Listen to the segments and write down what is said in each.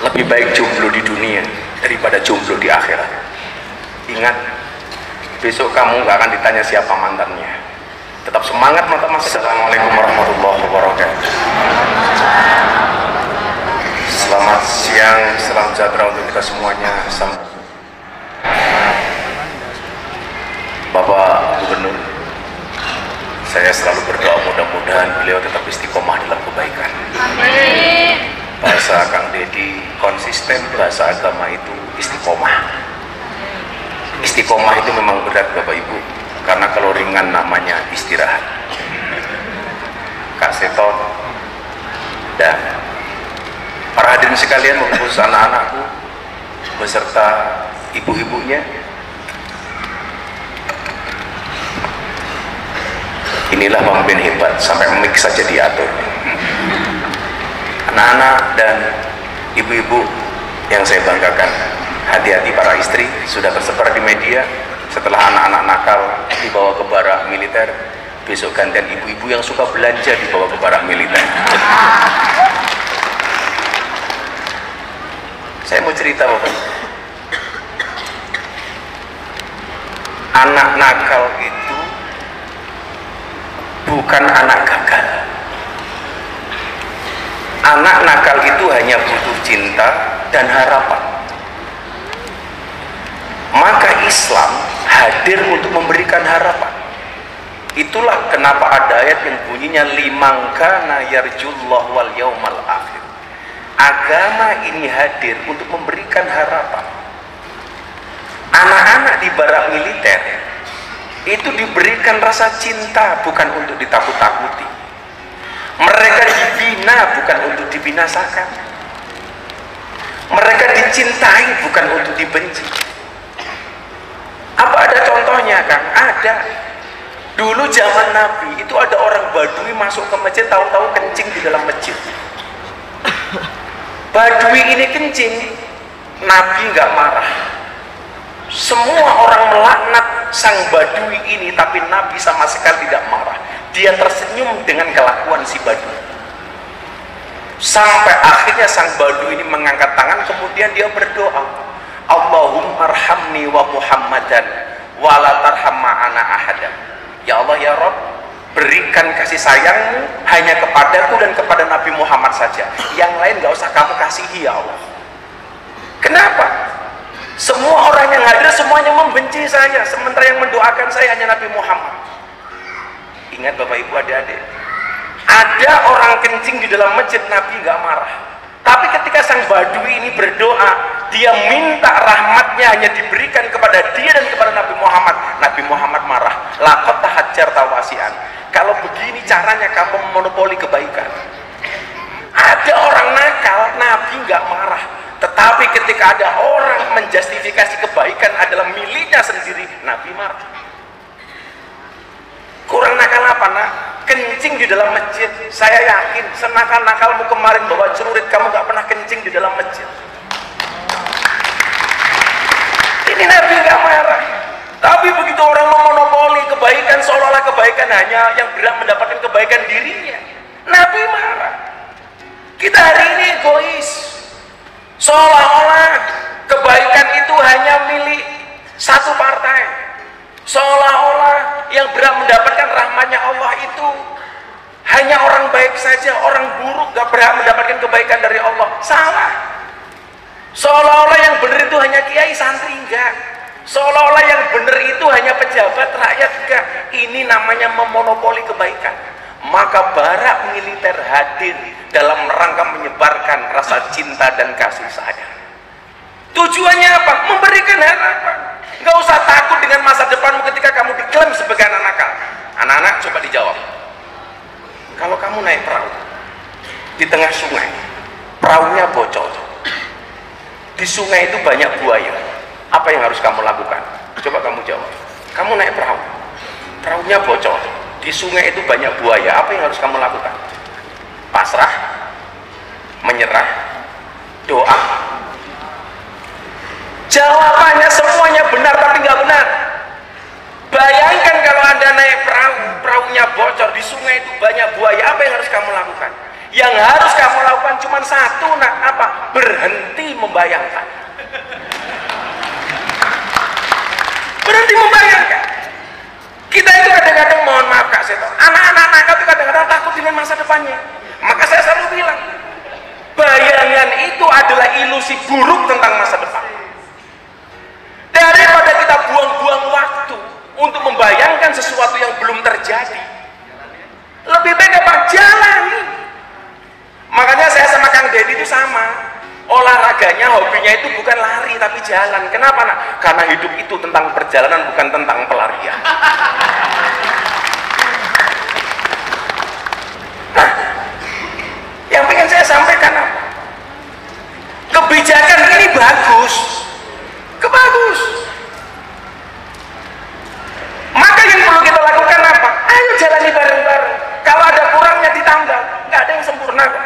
Lebih baik jomblo di dunia daripada jomblo di akhirat. Ingat, besok kamu nggak akan ditanya siapa mantannya. Tetap semangat mata mas. Assalamualaikum warahmatullahi wabarakatuh. Selamat siang, salam sejahtera untuk kita semuanya. Bapak Gubernur, saya selalu berdoa mudah-mudahan beliau tetap istiqomah dalam kebaikan. Amin. Bahasa Kang Deddy konsisten, bahasa agama itu istiqomah. Istiqomah itu memang berat Bapak Ibu, karena kalau ringan namanya istirahat. Kak Seton dan para hadirin sekalian, khusus anak-anakku beserta ibu-ibunya, inilah pemimpin hebat, sampai mic saja diatur. Anak-anak dan ibu-ibu yang saya banggakan, hati-hati para istri sudah tersebar di media. Setelah anak-anak nakal dibawa ke barak militer, besok gantian ibu-ibu yang suka belanja dibawa ke barak militer. Saya mau cerita Bapak, anak nakal itu bukan anak gagal. Anak nakal itu hanya butuh cinta dan harapan. Maka Islam hadir untuk memberikan harapan. Itulah kenapa ada ayat yang bunyinya liman kana yarjullah wal yaumal akhir. Agama ini hadir untuk memberikan harapan. Anak-anak di barak militer itu diberikan rasa cinta, bukan untuk ditakut-takuti. Mereka dibina bukan untuk dibinasakan. Mereka dicintai bukan untuk dibenci. Apa ada contohnya Kang? Ada. Dulu zaman Nabi itu ada orang Badui masuk ke masjid, tahu-tahu kencing di dalam masjid. Badui ini kencing, Nabi nggak marah. Semua orang melaknat sang Badui ini, tapi Nabi sama sekali tidak marah. Dia tersenyum dengan kelakuan si Badui. Sampai akhirnya sang Badui ini mengangkat tangan, kemudian dia berdoa, Allahumma arhamni wa Muhammadan wa la tarham ma'ana ahadan. Ya Allah ya Rabb, berikan kasih sayangmu hanya kepadaku dan kepada Nabi Muhammad saja. Yang lain gak usah kamu kasihi ya Allah. Kenapa? Semua orang yang hadir semuanya membenci saya, sementara yang mendoakan saya hanya Nabi Muhammad. Ingat Bapak Ibu, adik-adik, ada orang kencing di dalam masjid, Nabi nggak marah. Tapi ketika sang Badui ini berdoa, dia minta rahmatnya hanya diberikan kepada dia dan kepada Nabi Muhammad. Nabi Muhammad marah. Laqad tahajjarta wasi'an. Kalau begini caranya kamu memonopoli kebaikan. Ada orang nakal, Nabi nggak marah. Tetapi ketika ada orang menjustifikasi kebaikan adalah miliknya sendiri, Nabi marah. Kurang nakal apa nak? Kencing di dalam masjid. Saya yakin senakal-nakalmu kemarin bawa celurit, kamu gak pernah kencing di dalam masjid. Ini Nabi gak marah. Tapi begitu orang memonopoli kebaikan, seolah-olah kebaikan hanya yang berhak mendapatkan kebaikan dirinya, Nabi marah. Kita hari ini egois, seolah-olah kebaikan itu hanya milik satu partai. Seolah-olah yang berhak mendapatkan rahmatnya Allah itu hanya orang baik saja, orang buruk gak berhak mendapatkan kebaikan dari Allah. Salah. Seolah-olah yang benar itu hanya kiai santri, enggak. Seolah-olah yang benar itu hanya pejabat rakyat, enggak. Ini namanya memonopoli kebaikan. Maka barak militer hadir dalam rangka menyebarkan rasa cinta dan kasih sayang. Tujuannya apa? Memberikan harapan. Nggak usah takut dengan masa depanmu ketika kamu diklaim sebagai anak nakal. Anak-anak coba dijawab. Kalau kamu naik perahu di tengah sungai, perahunya bocor, di sungai itu banyak buaya, apa yang harus kamu lakukan? Coba kamu jawab. Kamu naik perahu, perahunya bocor, di sungai itu banyak buaya, apa yang harus kamu lakukan? Pasrah, menyerah, doa. Jawabannya semuanya benar tapi nggak benar. Bayangkan kalau Anda naik perahu, perahunya bocor, di sungai itu banyak buaya, apa yang harus kamu lakukan? Yang harus kamu lakukan cuma satu, nak, apa? Berhenti membayangkan. Berhenti membayangkan. Kita itu kadang-kadang, mohon maaf Kak Seto, anak-anak nakal itu kadang-kadang takut dengan masa depannya. Maka saya selalu bilang, bayangan itu adalah ilusi buruk tentang masa depan. Daripada kita buang-buang waktu untuk membayangkan sesuatu yang belum terjadi, lebih baik apa? Jalani. Makanya saya sama Kang Deddy itu sama. Olahraganya, hobinya itu bukan lari tapi jalan. Kenapa nak? Karena hidup itu tentang perjalanan, bukan tentang pelarian. Nah, yang ingin saya sampaikan apa? Kebijakan ini bagus, kebagus. Maka yang perlu kita lakukan apa? Ayo jalani bareng-bareng. Kalau ada kurangnya ditambah, nggak ada yang sempurna kok.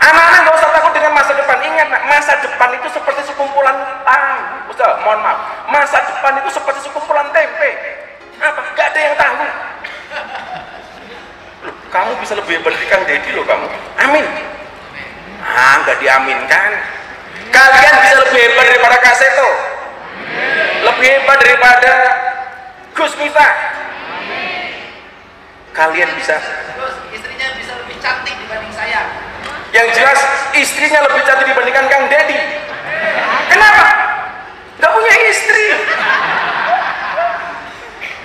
Anak-anak nggak usah takut dengan masa depan. Ingat, masa depan itu seperti sekumpulan tahu. Ustaz, mohon maaf, masa depan itu seperti sekumpulan tempe. Apa? Nggak ada yang tahu. Loh, kamu bisa lebih hebat dari Kang Deddy loh kamu. Amin. Ah, nggak diaminkan. Kalian bisa lebih hebat daripada Kak Seto. Lebih hebat daripada Gus Miftah. Kalian bisa. Terus istrinya bisa lebih cantik dibanding saya. Yang jelas istrinya lebih cantik dibandingkan Kang Deddy. Kenapa? Gak punya istri.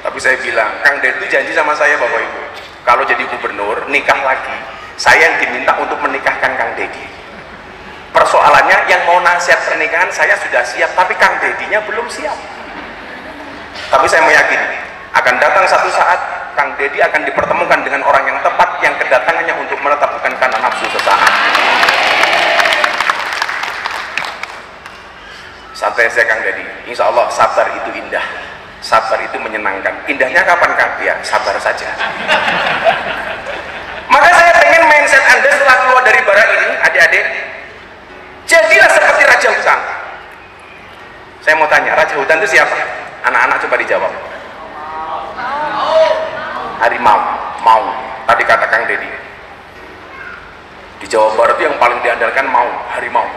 Tapi saya bilang, Kang Deddy janji sama saya Bapak Ibu, kalau jadi gubernur nikah lagi, saya yang diminta untuk menikahkan Kang Deddy. Persoalannya yang mau nasihat pernikahan saya sudah siap, tapi Kang Deddy-nya belum siap. Tapi saya meyakini akan datang satu saat Kang Deddy akan dipertemukan dengan orang yang tepat, yang kedatangannya untuk menetap bukan karena nafsu sesaat. Santai saya Kang Deddy, insya Allah sabar itu indah, sabar itu menyenangkan. Indahnya kapan Kang? Ya sabar saja. Maka saya pengen mindset Anda setelah keluar dari bara ini, adik-adik, jadilah seperti raja hutan. Saya mau tanya, raja hutan itu siapa? Anak-anak coba dijawab. Harimau, mau. Tadi kata Kang Deddy. Di Jawa Barat itu yang paling diandalkan mau, harimau.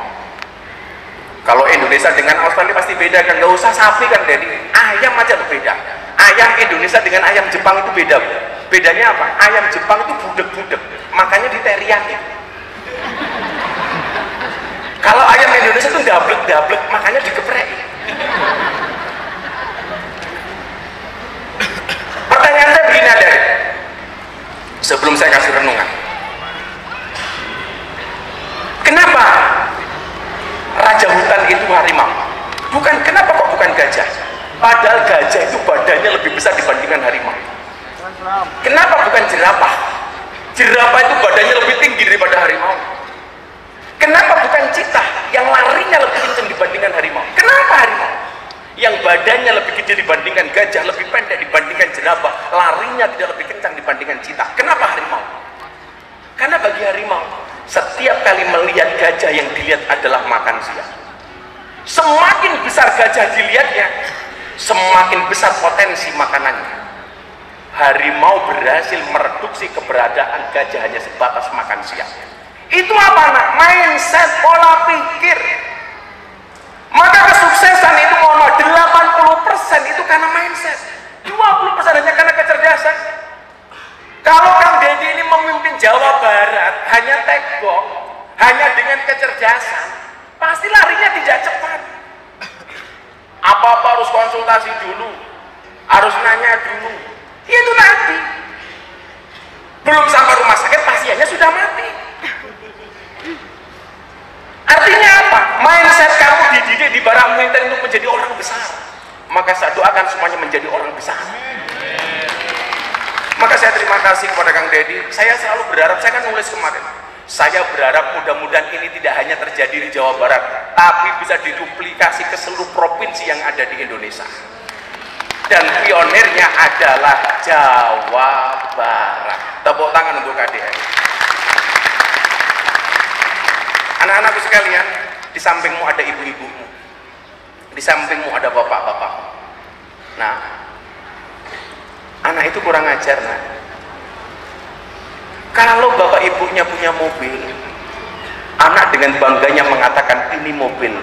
Kalau Indonesia dengan Australia pasti beda kan, nggak usah sapi kan Deddy. Ayam aja tuh beda. Ayam Indonesia dengan ayam Jepang itu beda. Bedanya apa? Ayam Jepang itu budek-budek, makanya diteriaki. Kalau ayam Indonesia itu dablek-dablek, makanya digeprek. Pertanyaan saya begini ada, sebelum saya kasih renungan, kenapa raja hutan itu harimau? Kenapa kok bukan gajah? Padahal gajah itu badannya lebih besar dibandingkan harimau. Kenapa bukan jerapah? Jerapah itu badannya lebih tinggi daripada harimau. Kenapa bukan citah yang larinya lebih kencang dibandingkan harimau? Kenapa harimau? Yang badannya lebih kecil dibandingkan gajah, lebih pendek dibandingkan jerapah, larinya tidak lebih kencang dibandingkan citah. Kenapa harimau? Karena bagi harimau, setiap kali melihat gajah yang dilihat adalah makan siang. Semakin besar gajah dilihatnya, semakin besar potensi makanannya. Harimau berhasil mereduksi keberadaan gajah hanya sebatas makan siang. Itu apa nak? Mindset, pola pikir. Maka kesuksesan itu mohon maaf, 80% itu karena mindset, 20% hanya karena kecerdasan. Kalau Kang Deddy ini memimpin Jawa Barat hanya tekbok, hanya dengan kecerdasan, pasti larinya tidak cepat. Apa-apa harus konsultasi dulu, harus nanya dulu. Itu tadi, belum sampai rumah sakit pasiennya sudah mati. Artinya apa? Mindset kamu dididik di barang militer untuk menjadi orang besar. Maka saya doakan semuanya menjadi orang besar. Maka saya terima kasih kepada Kang Deddy. Saya selalu berharap, saya kan nulis kemarin, saya berharap mudah-mudahan ini tidak hanya terjadi di Jawa Barat, tapi bisa diduplikasi ke seluruh provinsi yang ada di Indonesia. Dan pionirnya adalah Jawa Barat. Tepuk tangan untuk KDN. Anak-anakku sekalian, di sampingmu ada ibu-ibumu, di sampingmu ada bapak-bapak. Nah, anak itu kurang ajar, nah. Kalau bapak ibunya punya mobil, Anak dengan bangganya mengatakan ini mobil.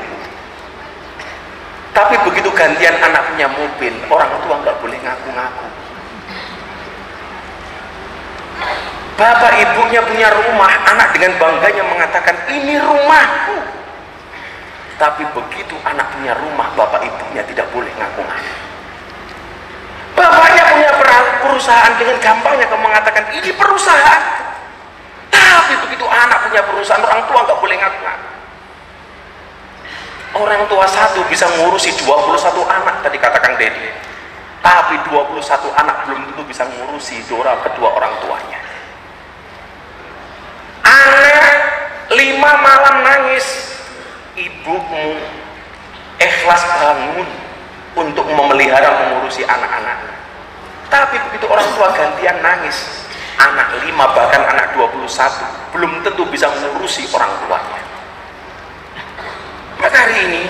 Tapi begitu gantian anak punya mobil, orang tua nggak boleh ngaku-ngaku. Bapak ibunya punya rumah, anak dengan bangganya mengatakan ini rumahku. Tapi begitu anak punya rumah, bapak ibunya tidak boleh ngaku-ngaku. Bapaknya punya perusahaan, dengan gampangnya kamu mengatakan ini perusahaan. Tapi begitu anak punya perusahaan, orang tua nggak boleh ngaku-ngaku. Orang tua satu bisa ngurusi 21 anak tadi kata Kang Dedi. Tapi 21 anak belum tentu bisa ngurusi kedua orang tuanya. Anak 5 malam nangis, ibumu ikhlas bangun untuk memelihara mengurusi anak-anaknya. Tapi begitu orang tua gantian nangis, anak 5 bahkan anak 21 belum tentu bisa mengurusi orang tuanya. Maka hari ini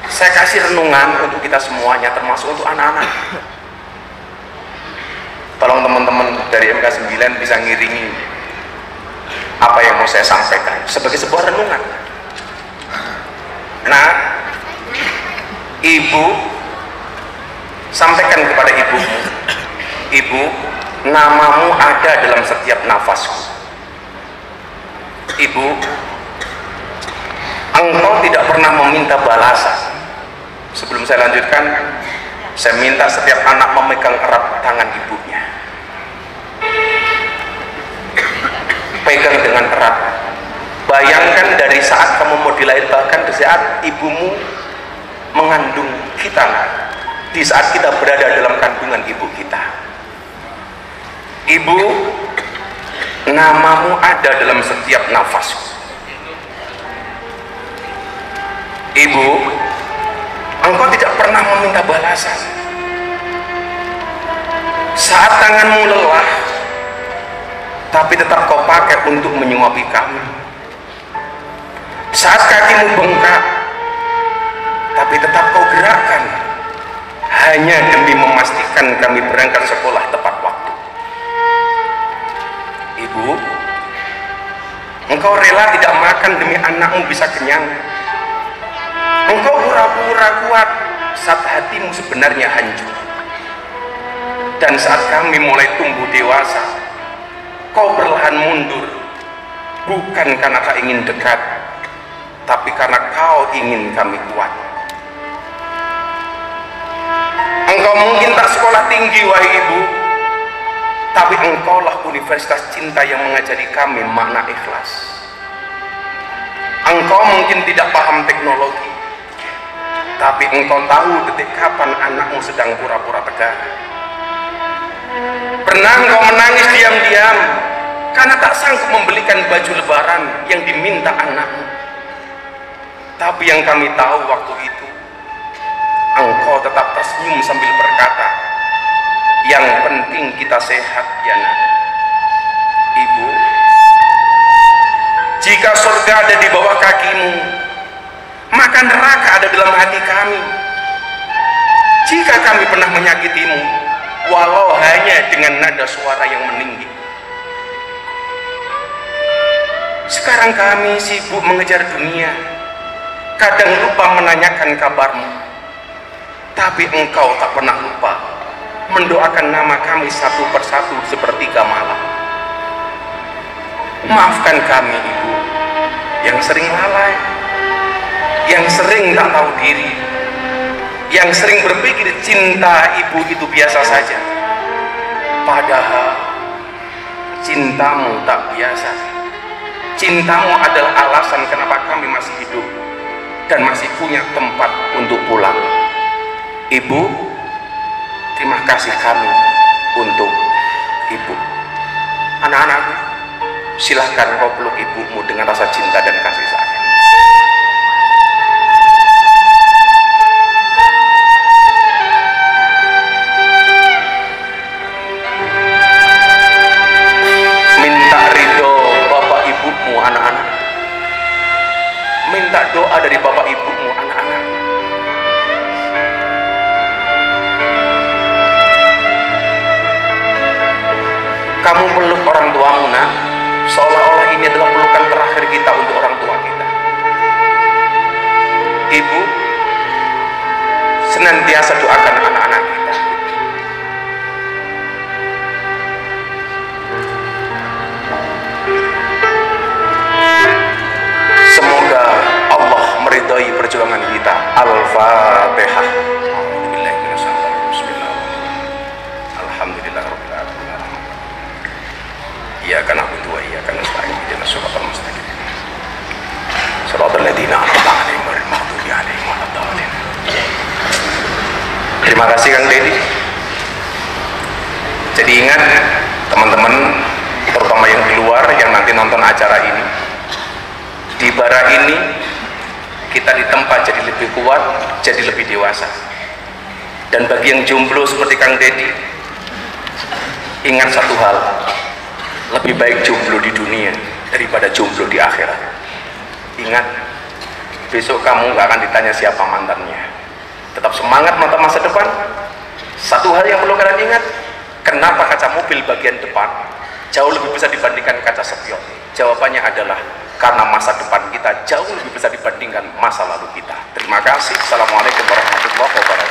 saya kasih renungan untuk kita semuanya, termasuk untuk anak-anak. Tolong teman-teman dari MK9 bisa ngiringi apa yang mau saya sampaikan sebagai sebuah renungan. Nah, ibu, sampaikan kepada ibumu, ibu, namamu ada dalam setiap nafasku. Ibu, engkau tidak pernah meminta balasan. Sebelum saya lanjutkan, saya minta setiap anak memegang erat tangan ibunya. Pegang dengan erat. Bayangkan dari saat kamu mau dilahirkan, bahkan di saat ibumu mengandung kita, di saat kita berada dalam kandungan ibu kita. Ibu, namamu ada dalam setiap nafasku. Ibu, engkau tidak pernah meminta balasan. Saat tanganmu lelah, tapi tetap kau pakai untuk menyuapi kami. Saat kakimu bengkak, tapi tetap kau gerakkan, hanya demi memastikan kami berangkat sekolah tepat waktu. Ibu, engkau rela tidak makan demi anakmu bisa kenyang. Engkau pura-pura kuat saat hatimu sebenarnya hancur. Dan saat kami mulai tumbuh dewasa, kau perlahan mundur, bukan karena tak ingin dekat, tapi karena kau ingin kami kuat. Engkau mungkin tak sekolah tinggi, wahai ibu, tapi engkaulah universitas cinta yang mengajari kami makna ikhlas. Engkau mungkin tidak paham teknologi, tapi engkau tahu detik kapan anakmu sedang pura-pura tegar. Pernah engkau menangis diam-diam karena tak sanggup membelikan baju lebaran yang diminta anakmu. Tapi yang kami tahu waktu itu, engkau tetap tersenyum sambil berkata, yang penting kita sehat ya nak. Ibu, jika surga ada di bawah kakimu, maka neraka ada dalam hati kami. Jika kami pernah menyakitimu, walau hanya dengan nada suara yang meninggi. Sekarang kami sibuk mengejar dunia, kadang lupa menanyakan kabarmu. Tapi engkau tak pernah lupa mendoakan nama kami satu persatu sepertiga malam. Maafkan kami ibu, yang sering lalai, yang sering tak tahu diri, yang sering berpikir cinta ibu itu biasa saja, padahal cintamu tak biasa. Cintamu adalah alasan kenapa kami masih hidup dan masih punya tempat untuk pulang. Ibu, terima kasih kami untuk ibu. Anak-anakku, silahkan kau peluk ibumu dengan rasa cinta dan kasih sayang. Minta doa dari bapak ibumu, anak-anak. Kamu peluk orang tuamu nak, seolah-olah ini adalah pelukan terakhir terakhir kita untuk orang tua kita. Ibu, senantiasa doakan anak-anak kita. Semoga Allah meridhai perjuangan kita. Al-Fatihah. Alhamdulillahirrahmanirrahim. Iyyaka na'budu wa iyyaka nasta'in. Ihdinas siratal mustaqim. Shiratal ladzina an'amta 'alaihim ghairil maghdubi 'alaihim waladdallin. Terima kasih Kang Dedi. Jadi ingat teman-teman, terutama yang di luar yang nanti nonton acara ini, di bara ini kita ditempa jadi lebih kuat, jadi lebih dewasa. Dan bagi yang jomblo seperti Kang Dedi, ingat satu hal, lebih baik jomblo di dunia daripada jomblo di akhirat. Ingat, besok kamu gak akan ditanya siapa mantannya. Tetap semangat mata masa depan. Satu hal yang perlu kalian ingat, kenapa kaca mobil bagian depan jauh lebih besar dibandingkan kaca spion? Jawabannya adalah karena masa depan kita jauh lebih besar dibandingkan masa lalu kita. Terima kasih. Assalamualaikum warahmatullahi wabarakatuh.